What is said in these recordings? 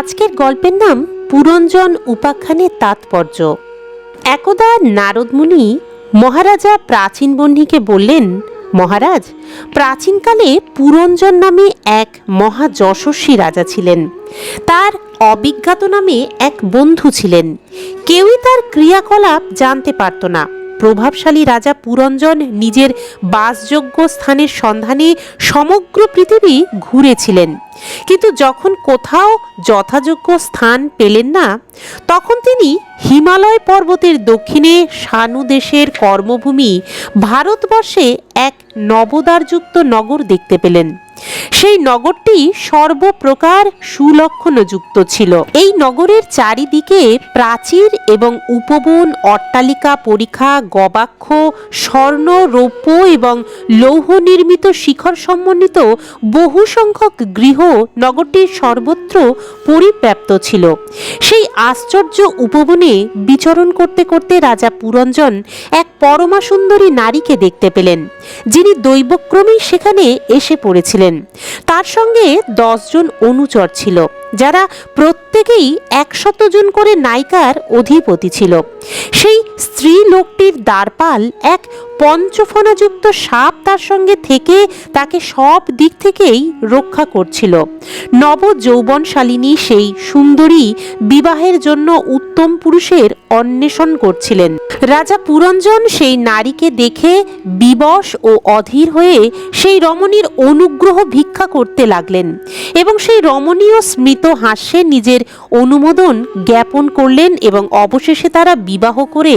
আজকের গল্পের নাম পুরঞ্জন উপাখ্যানের তাৎপর্য। একদা নারদ মুনি মহারাজা প্রাচীন বহ্নিকে বললেন, মহারাজ, প্রাচীনকালে পুরঞ্জন নামে এক মহা যশস্বী রাজা ছিলেন। তার অবিজ্ঞাত নামে এক বন্ধু ছিলেন। কেউই তার ক্রিয়াকলাপ জানতে পারত না। প্রভাবশালী রাজা পুরঞ্জন নিজের বাসযোগ্য স্থানের সন্ধানে সমগ্র পৃথিবী ঘুরেছিলেন, কিন্তু যখন কোথাও যথাযোগ্য স্থান পেলেন না, তখন তিনি হিমালয় পর্বতের দক্ষিণে শানু দেশের কর্মভূমি ভারতবর্ষে এক নবদ্বারযুক্ত নগর দেখতে পেলেন। সেই নগরটি সর্বপ্রকার সুলক্ষণযুক্ত ছিল। এই নগরের চারিদিকে প্রাচীর এবং উপবন, অট্টালিকা, পরিখা, গবাক্ষ, স্বর্ণ, রৌপ্য এবং লৌহ নির্মিত শিখর সমন্বিত বহু সংখ্যক গৃহ নগরটির সর্বত্র পরিব্যাপ্ত ছিল। সেই আশ্চর্য উপবনে বিচরণ করতে করতে রাজা পুরঞ্জন এক পরমা সুন্দরী নারীকে দেখতে পেলেন, যিনি দৈবক্রমেই সেখানে এসে পড়েছিলেন। তার সঙ্গে 10 জন অনুচর ছিল, যারা প্রত্যেকেই 100 জন করে নায়িকার অধিপতি ছিল। সেই স্ত্রী লোকটির দ্বারপাল এক পঞ্চফণাযুক্ত সাপ তার সঙ্গে থেকে তাকে সব দিক থেকেই রক্ষা করছিল। নব যৌবনশালিনী সেই সুন্দরী বিবাহের জন্য উত্তম পুরুষের অন্বেষণ করছিলেন। রাজা পুরঞ্জন সেই নারীকে দেখে বিবশ ও অধীর হয়ে সেই রমণীর অনুগ্রহ ভিক্ষা করতে লাগলেন এবং সেই রমণীয় স্মিত হাস্যে নিজের অনুমোদন জ্ঞাপন করলেন এবং অবশেষে তারা বিবাহ করে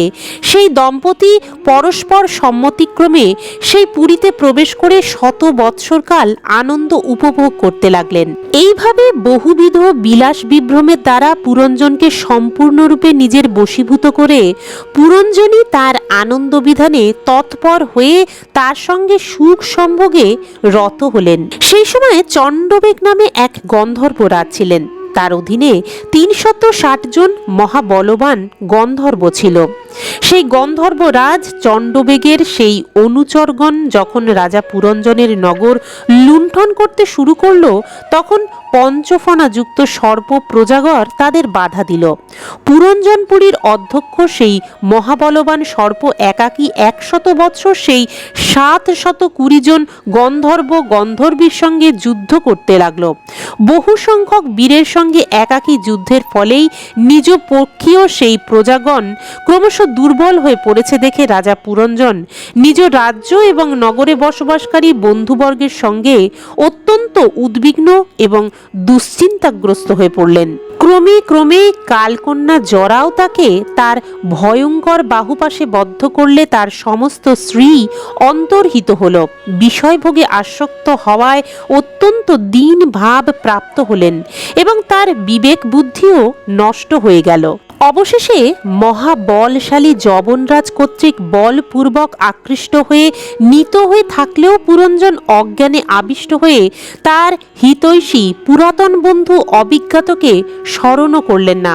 সেই দম্পতি পরস্পর সম্মতিক্রমে সেই পুরীতে প্রবেশ করে 100 বৎসরকাল আনন্দ উপভোগ করতে লাগলেন। এইভাবে বহুবিধ বিলাস বিভ্রমের দ্বারা পুরঞ্জনকে সম্পূর্ণরূপে নিজের বশীভূত করে পুরঞ্জনই তার আনন্দ বিধানে তৎপর হয়ে তার সঙ্গে সুখ সম্ভোগে রত হলেন। সেই সময়ে চণ্ডবেগ নামে এক গন্ধর্ব রাজ ছিলেন। তার অধীনে 360 জন মহাবলবান গন্ধর্ব ছিল। সেই গন্ধর্ব রাজ চণ্ডবেগের সেই অনুচরগণ যখন রাজা পুরঞ্জনের নগর লুণ্ঠন করতে শুরু করল, তখন পঞ্চফণাযুক্ত সর্প প্রজাগর তাদের বাধা দিল। পুরঞ্জনপুরীর অধ্যক্ষ সেই মহাবলবান সর্প একাকী 100 বৎসর সেই 720 জন গন্ধর্ব গন্ধর্বীর সঙ্গে যুদ্ধ করতে লাগলো। বহু সংখ্যক বীরের সঙ্গে একাকী যুদ্ধের ফলেই নিজ পক্ষীয় সেই প্রজাগণ ক্রমশ দুর্বল হয়ে পড়েছে দেখে রাজা পুরঞ্জন নিজ রাজ্য এবং নগরে বসবাসকারী বন্ধুবর্গের সঙ্গে অত্যন্ত উদ্বিগ্ন এবং দুশ্চিন্তাগ্রস্ত হয়ে পড়লেন। ক্রমে ক্রমে কালকন্যা জরাও তাকে তার ভয়ঙ্কর বাহুপাশে বদ্ধ করলে তার সমস্ত শ্রী অন্তর্হিত হল। বিষয়ভোগে আসক্ত হওয়ায় অত্যন্ত দীন ভাব প্রাপ্ত হলেন এবং তার বিবেক বুদ্ধিও নষ্ট হয়ে গেল। অবশেষে মহাবলশালী যবনরাজ কর্তৃক বলপূর্বক আকৃষ্ট হয়ে নীত হয়ে থাকলেও পুরঞ্জন অজ্ঞানে আবিষ্ট হয়ে তার হিতৈষী পুরাতন বন্ধু অবিজ্ঞাতকে স্মরণও করলেন না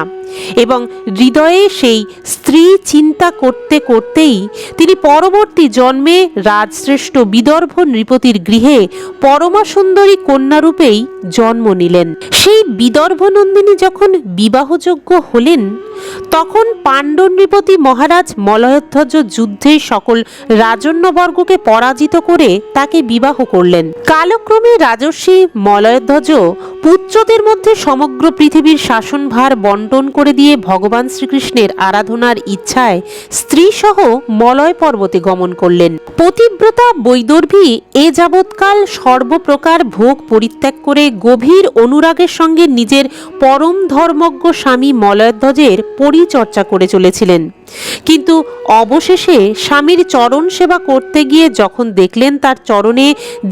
এবং হৃদয়ে সেই স্ত্রী চিন্তা করতে করতেই তিনি পরবর্তী জন্মে রাজশ্রেষ্ঠ বিদর্ভ নৃপতির গৃহে পরমা সুন্দরী কন্যারূপেই জন্ম নিলেন। সেই বিদর্ভ নন্দিনী যখন বিবাহযোগ্য হলেন, তখন পাণ্ডব নৃপতি মহারাজ মলয়ধ্বজ যুদ্ধে সকল রাজন্যবর্গকে পরাজিত করে তাকে বিবাহ করলেন। কালক্রমে রাজর্ষি মলয়ধ্বজ পুত্রদের মধ্যে সমগ্র পৃথিবীর শাসনভার বন্টন করে দিয়ে ভগবান শ্রীকৃষ্ণের আরাধনার ইচ্ছায় স্ত্রীসহ মলয় পর্বতে গমন করলেন। পতিব্রতা বৈদর্ভী এ যাবৎকাল সর্বপ্রকার ভোগ পরিত্যাগ করে গভীর অনুরাগের সঙ্গে নিজের পরম ধর্মজ্ঞ স্বামী মলয়ধ্বজের পরিচর্যা করে চলেছিলেন, কিন্তু অবশেষে স্বামীর চরণ সেবা করতে গিয়ে যখন দেখলেন তার চরণে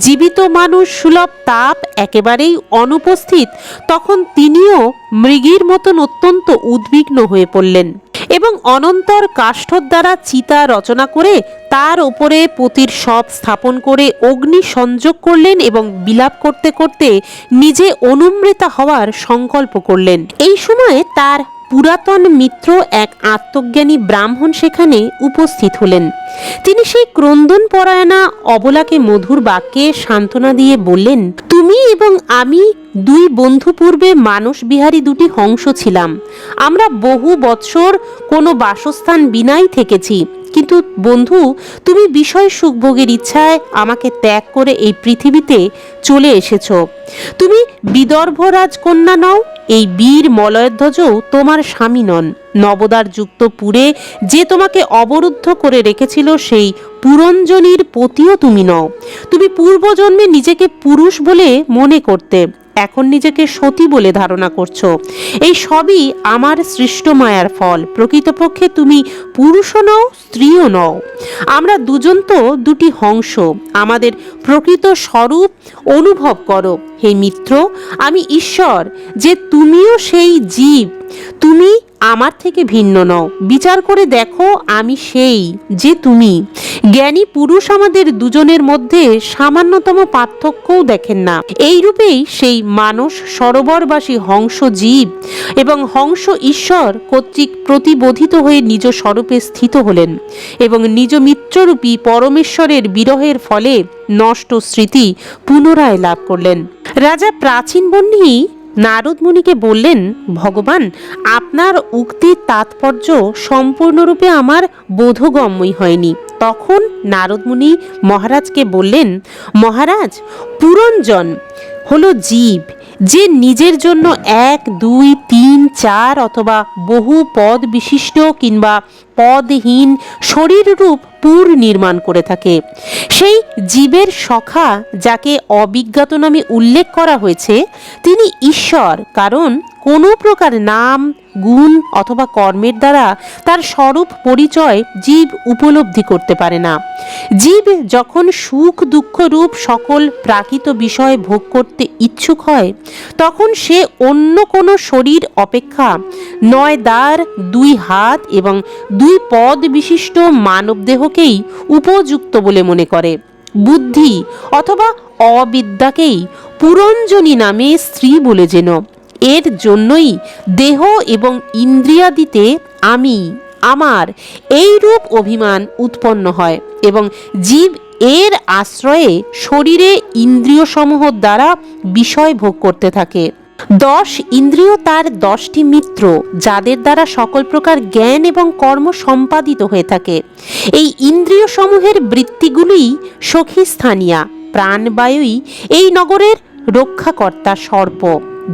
জীবিত মানুষ সুলভ তাপ একেবারেই অনুপস্থিত, তখন তিনিও মৃগীর মতন অত্যন্ত উদ্বিগ্ন হয়ে পড়লেন এবং অনন্তর কাষ্ঠর দ্বারা চিতা রচনা করে তার ওপরে পতির শব স্থাপন করে অগ্নি সংযোগ করলেন এবং বিলাপ করতে করতে নিজে অনুমৃতা হওয়ার সংকল্প করলেন। এই সময়ে তার পুরাতন মিত্র এক আত্মজ্ঞানী ব্রাহ্মণ সেখানে উপস্থিত হলেন। তিনি সেই ক্রন্দন পরায়ণা অবলাকে মধুর বাক্যে সান্ত্বনা দিয়ে বললেন, তুমি এবং আমি দুই বন্ধু পূর্বে মানস বিহারী দুটি হংস ছিলাম। আমরা বহু বৎসর কোনো বাসস্থান বিনাই থেকেছি, কিন্তু বন্ধু, তুমি বিষয় সুখভোগের ইচ্ছায় আমাকে ত্যাগ করে এই পৃথিবীতে চলে এসেছ। তুমি বিদর্ভ রাজকন্যা নও, এই বীর মলয়ধ্বজও তোমার স্বামী নন। নবদ্বার যুক্ত পুরে যে তোমাকে অবরুদ্ধ করে রেখেছিল সেই পুরঞ্জনীর পতিও তুমি নও। তুমি পূর্বজন্মে নিজেকে পুরুষ বলে মনে করতে, এখন নিজেকে সতী বলে ধারণা করছো। এই সবই আমার সৃষ্ট মায়ার ফল। প্রকৃতপক্ষে তুমি পুরুষও নও, স্ত্রীও নও। আমরা দুজন তো দুটি হংস। আমাদের প্রকৃত স্বরূপ অনুভব করো হে মিত্র। আমি ঈশ্বর, যে তুমিও সেই জীব। তুমি আমার থেকে ভিন্ন নও। বিচার করে দেখো, আমি সেই যে তুমি। জ্ঞানী পুরুষ আমাদের দুজনের মধ্যে সামান্যতম পার্থক্যও দেখেন না। এই রূপেই সেই মানস সরোবরবাসী হংস জীব এবং হংস ঈশ্বর কর্তৃক প্রতিবোধিত হয়ে নিজ স্বরূপে স্থিত হলেন এবং নিজ মিত্ররূপী পরমেশ্বরের বিরহের ফলে নষ্ট স্মৃতি পুনরায় লাভ করলেন। রাজা প্রাচীন বহ্নি নারদ মুনিকে বললেন, ভগবান, আপনার উক্তির তাৎপর্য সম্পূর্ণরূপে আমার বোধগম্যই হয়নি। তখন নারদ মুনি মহারাজকে বললেন, মহারাজ, পুরঞ্জন হলো জীব, যে নিজের জন্য 1, 2, 3, 4 অথবা বহু পদ বিশিষ্ট কিংবা পদহীন শরীররূপ পুর নির্মাণ করে থাকে। সেই জীবের সখা, যাকে অবিজ্ঞাত নামে উল্লেখ করা হয়েছে, তিনি ঈশ্বর, কারণ কোনো প্রকার নাম, গুণ অথবা কর্মের দ্বারা তার স্বরূপ পরিচয় জীব উপলব্ধি করতে পারে না। জীব যখন সুখ দুঃখ রূপ সকল প্রাকৃত বিষয় ভোগ করতে ইচ্ছুক হয়, তখন সে অন্য কোনো শরীর অপেক্ষা 9 দ্বার, 2 হাত এবং 2 পদ বিশিষ্ট মানব দেহকেই উপযুক্ত বলে মনে করে। বুদ্ধি অথবা অবিদ্যাকেই পুরঞ্জনী নামে স্ত্রী বলে যেন। এর জন্যই দেহ এবং ইন্দ্রিয়াদিতে আমি, আমার এই রূপ অভিমান উৎপন্ন হয় এবং জীব এর আশ্রয়ে শরীরে ইন্দ্রিয়সমূহ দ্বারা বিষয় ভোগ করতে থাকে। 10 ইন্দ্রিয় তার 10টি মিত্র, যাদের দ্বারা সকল প্রকার জ্ঞান এবং কর্ম সম্পাদিত হয়ে থাকে। এই ইন্দ্রিয় সমূহের বৃত্তিগুলি সখী স্থানীয়া। প্রাণবায়ুই এই নগরের রক্ষাকর্তা সর্প,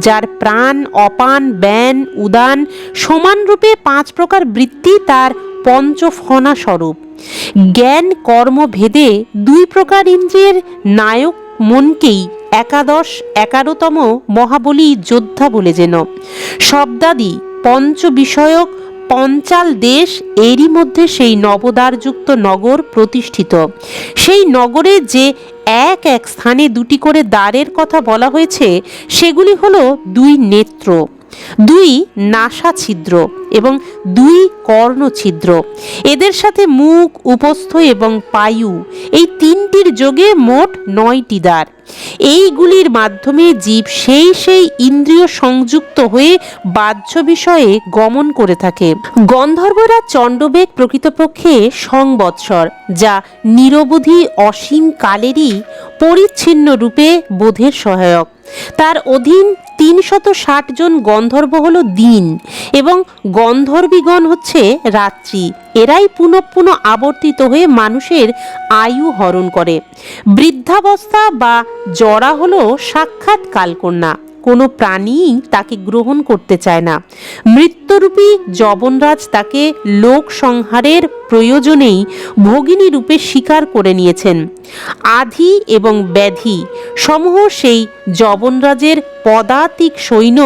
যার প্রাণ, অপান, ব্যান, উদান সমানরূপে 5 প্রকার বৃত্তি তার পঞ্চফনা স্বরূপ। জ্ঞান কর্ম ভেদে 2 প্রকার ইন্দ্রিয়ের নায়ক মনকেই 11তম মহাবলী যোদ্ধা বলে যেন। শব্দাদি পঞ্চ বিষয়ক পঞ্চাল দেশ, এরই মধ্যে সেই নবদ্বারযুক্ত নগর প্রতিষ্ঠিত। সেই নগরে যে এক এক স্থানে 2টি করে দ্বারের কথা বলা হয়েছে, সেগুলি হলো 2 নেত্র, 2 নাসা ছিদ্র এবং 2 কর্ণ ছিদ্র। এদের সাথে মুখ, উপস্থ এবং পায়ু, এই 3টির যোগে মোট 9টি দ্বার। এইগুলির মাধ্যমে জীব সেই ইন্দ্রিয় সংযুক্ত হয়ে বাহ্য বিষয়ে গমন করে থাকে। গন্ধর্বরা চণ্ডবেগ প্রকৃতপক্ষে সংবৎসর, যা নিরবধি অসীম কালেরই পরিচ্ছিন্ন রূপে বোধের সহায়ক। তার অধীন 360 জন গন্ধর্ব হল দিন এবং গন্ধর্বীগণ হচ্ছে রাত্রি। এরাই পুনঃ আবর্তিত হয়ে মানুষের আয়ু হরণ করে। বৃদ্ধাবস্থা বা জরা হলো সাক্ষাৎ কালকন্যা। কোনো প্রাণী তাকে গ্রহণ করতে চায় না। মৃত্যুরূপী যবনরাজ তাকে লোক সংহারের প্রয়োজনেই ভগিনী রূপে স্বীকার করে নিয়েছেন। আধি এবং ব্যাধি সমূহ সেই যবনরাজের পদাতিক সৈন্য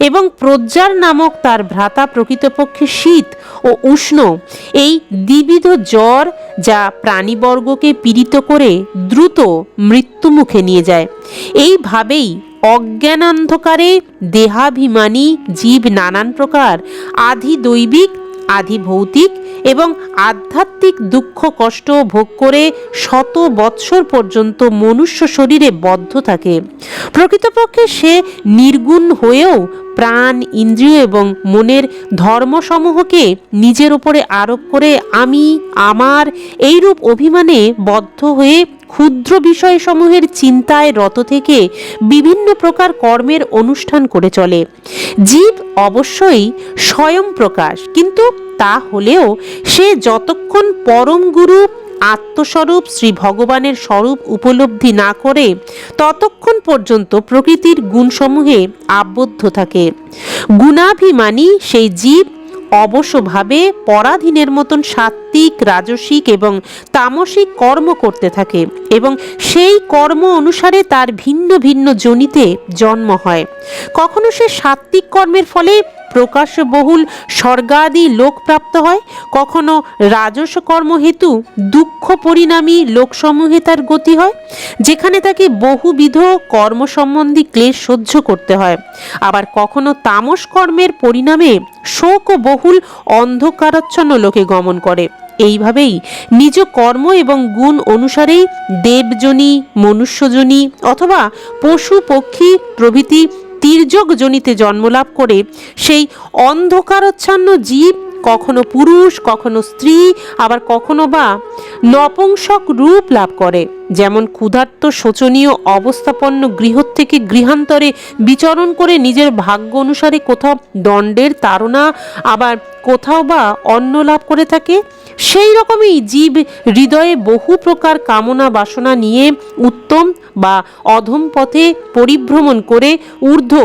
এবং প্রজ্জার নামক তার ভ্রাতা প্রকৃতপক্ষে শীত ও উষ্ণ, এই দ্বিবিধ জ্বর, যা প্রাণীবর্গকে পীড়িত করে দ্রুত মৃত্যুমুখে নিয়ে যায়। এইভাবেই অজ্ঞানান্ধকারে দেহাভিমানী জীব নানান প্রকার আধি দৈবিক, আধি ভৌতিক এবং আধ্যাত্মিক দুঃখ কষ্ট ভোগ করে 100 বৎসর পর্যন্ত মনুষ্য শরীরে বদ্ধ থাকে। প্রকৃতপক্ষে সে নির্গুণ হয়েও প্রাণ, ইন্দ্রিয় এবং মনের ধর্মসমূহকে নিজের উপরে আরোপ করে আমি, আমার এইরূপ অভিমানে বদ্ধ হয়ে ক্ষুদ্র বিষয়সমূহের চিন্তায় রত থেকে বিভিন্ন প্রকার কর্মের অনুষ্ঠান করে চলে। জীব অবশ্যই স্বয়ং প্রকাশ, কিন্তু তা হলেও সে যতক্ষণ পরম গুরু আত্মস্বরূপ শ্রী ভগবানের স্বরূপ উপলব্ধি না করে ততক্ষণ পর্যন্ত প্রকৃতির গুণসমূহে আবদ্ধ থাকে। গুণাভিমানী সেই জীব অবশ্যভাবে পরাধীনের মতন সাত্ত্বিক, রাজসিক এবং তামসিক কর্ম করতে থাকে এবং সেই কর্ম অনুসারে তার ভিন্ন ভিন্ন যোনিতে জন্ম হয়। কখনো সে সাত্ত্বিক কর্মের ফলে প্রকাশ্য বহুল স্বর্গাদি লোক প্রাপ্ত হয়, কখনো রাজস কর্ম হেতু দুঃখ পরিণামী লোকসমূহে তার গতি হয়, যেখানে তাকে বহুবিধ কর্ম সম্বন্ধী ক্লেশ সহ্য করতে হয়। আবার কখনো তামস কর্মের পরিণামে শোক ও বহুল অন্ধকারাচ্ছন্ন লোকে গমন করে। এইভাবেই নিজ কর্ম এবং গুণ অনুসারেই দেবজনী, মনুষ্যজনী অথবা পশু পক্ষী প্রভৃতি তির্যক জনিতে জন্মলাভ করে সেই অন্ধকারাচ্ছন্ন জীব কখনো পুরুষ, কখনো স্ত্রী, আবার কখনো বা নপুংসক রূপ লাভ করে। যেমন ক্ষুধার্ত শোচনীয় অবস্থাপন্ন গৃহ থেকে গৃহান্তরে বিচরণ করে নিজের ভাগ্য অনুসারে কোথাও দণ্ডের তাড়না, আবার কোথাও বা অন্ন লাভ করে থাকে, সেই রকমই জীব হৃদয়ে বহু প্রকার কামনা বাসনা নিয়ে উত্তম বা অধম পথে পরিভ্রমণ করে ঊর্ধ্ব,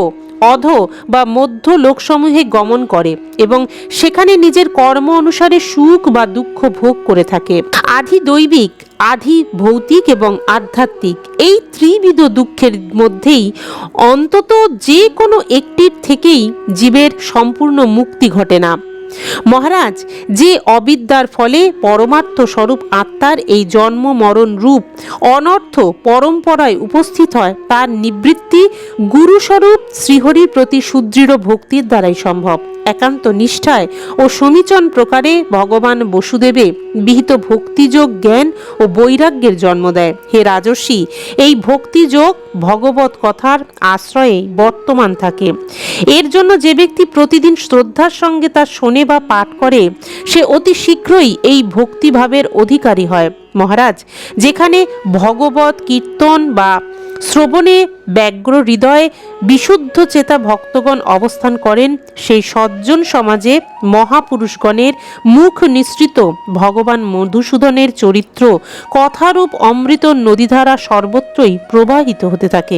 অধ বা মধ্য লোকসমূহে গমন করে এবং সেখানে নিজের কর্ম অনুসারে সুখ বা দুঃখ ভোগ করে থাকে। আধি দৈবিক, আধি ভৌতিক এবং আধ্যাত্মিক এই ত্রিবিধ দুঃখের মধ্যেই অন্তত যে কোনো একটির থেকেই জীবের সম্পূর্ণ মুক্তি ঘটে না। মহারাজ, যে অবিদ্যার ফলে পরমার্থ স্বরূপ আত্মার এই জন্ম মরণ রূপ অনর্থ পরম্পরায় উপস্থিত হয়, তার নিবৃত্তি গুরুস্বরূপ শ্রীহরির প্রতি সুদৃঢ় ভক্তির দ্বারাই সম্ভব। একান্ত নিষ্ঠায় ও সমীচন প্রকারে ভগবান বসুদেবে বিহিত ভক্তিযোগ জ্ঞান ও বৈরাগ্যের জন্ম দেয়। হে রাজর্ষি, এই ভক্তিযোগ ভগবত কথার আশ্রয়ে বর্তমান থাকে। এর জন্য যে ব্যক্তি প্রতিদিন শ্রদ্ধার সঙ্গে তা শোনে বা পাঠ করে, সে অতি শীঘ্রই এই ভক্তিভাবের অধিকারী হয়। মহারাজ, যেখানে ভগবত কীর্তন বা শ্রবণে ব্যগ্র হৃদয়ে বিশুদ্ধ চেতা ভক্তগণ অবস্থান করেন, সেই সজ্জন সমাজে মহাপুরুষগণের মুখ নিঃসৃত ভগবান মধুসূদনের চরিত্র কথারূপ অমৃত নদীধারা সর্বত্রই প্রবাহিত হতে থাকে।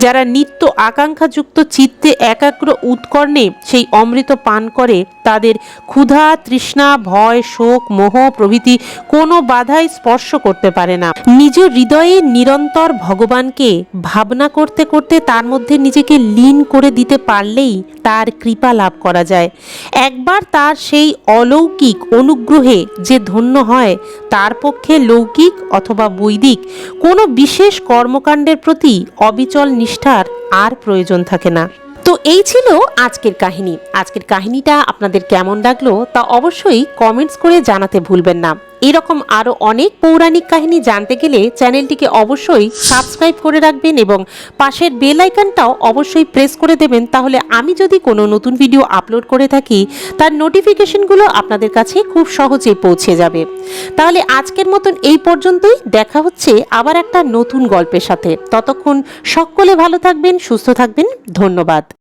যারা নিত্য আকাঙ্ক্ষাযুক্ত চিত্তে একাগ্র উৎকর্ণে সেই অমৃত পান করে, তাদের ক্ষুধা, তৃষ্ণা, ভয়, শোক, মোহ প্রভৃতি কোনো বাধাই স্পর্শ করতে পারে না। নিজ হৃদয়ে নিরন্তর ভগবানকে ভাবনা করতে করতে তার মধ্যে নিজেকে লীন করে দিতে পারলেই তার কৃপা লাভ করা যায়। একবার তার সেই অলৌকিক অনুগ্রহে যে ধন্য হয়, তার পক্ষে লৌকিক অথবা বৈদিক কোনো বিশেষ কর্মকাণ্ডের প্রতি অবিচল নিষ্ঠার আর প্রয়োজন থাকে না। তো এই ছিল আজকের কাহিনী। আজকের কাহিনীটা আপনাদের কেমন লাগলো তা অবশ্যই কমেন্টস করে জানাতে ভুলবেন না। এরকম আরও অনেক পৌরাণিক কাহিনী জানতে গেলে চ্যানেলটিকে অবশ্যই সাবস্ক্রাইব করে রাখবেন এবং পাশের বেল আইকনটাও অবশ্যই প্রেস করে দেবেন, তাহলে আমি যদি কোনো নতুন ভিডিও আপলোড করে থাকি তার নোটিফিকেশনগুলো আপনাদের কাছে খুব সহজেই পৌঁছে যাবে। তাহলে আজকের মতন এই পর্যন্তই। দেখা হচ্ছে আবার একটা নতুন গল্পের সাথে। ততক্ষণ সকলে ভালো থাকবেন, সুস্থ থাকবেন। ধন্যবাদ।